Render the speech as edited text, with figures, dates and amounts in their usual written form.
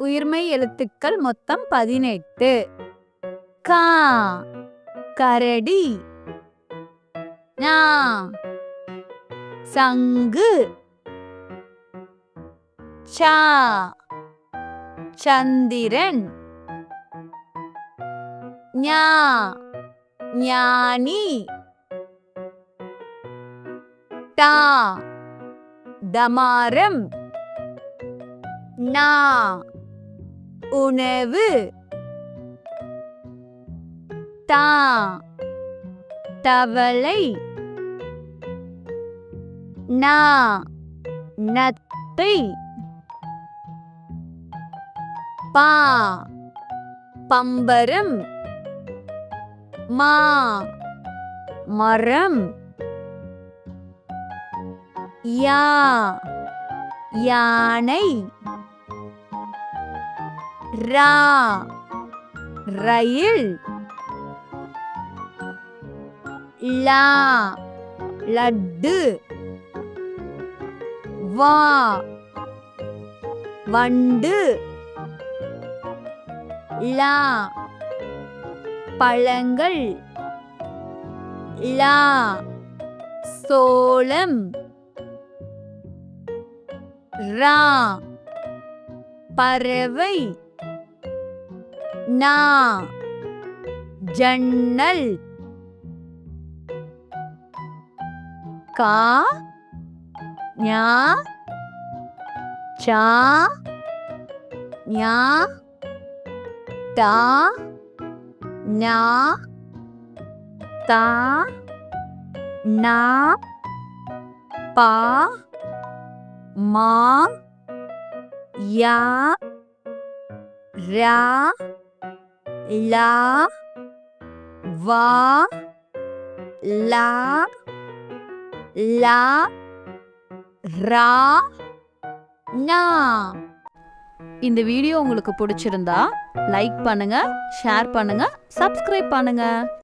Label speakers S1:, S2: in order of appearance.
S1: உயிர்மெய் எழுத்துக்கள் மொத்தம் 18. கா கரடி, ஞா சங்கு, சா சந்திரன், ஞா ஞானி, டா டமாரம், நா உணவு, தா தவளை, நா நத்தை, பா பம்பரம், மா மரம், யா யானை, ரா ரயில், லா லட்டு, வா வண்டு, லா பழங்கள், லா சோளம், ரா பறவை, நா ஜன்னல், கா ஞா சா ஞா டா ஞா தா நா பா மா யா ரா லா வா லா லா ரா நா.
S2: இந்த வீடியோ உங்களுக்கு பிடிச்சிருந்தா லைக் பண்ணுங்க, ஷேர் பண்ணுங்க, சப்ஸ்கிரைப் பண்ணுங்க.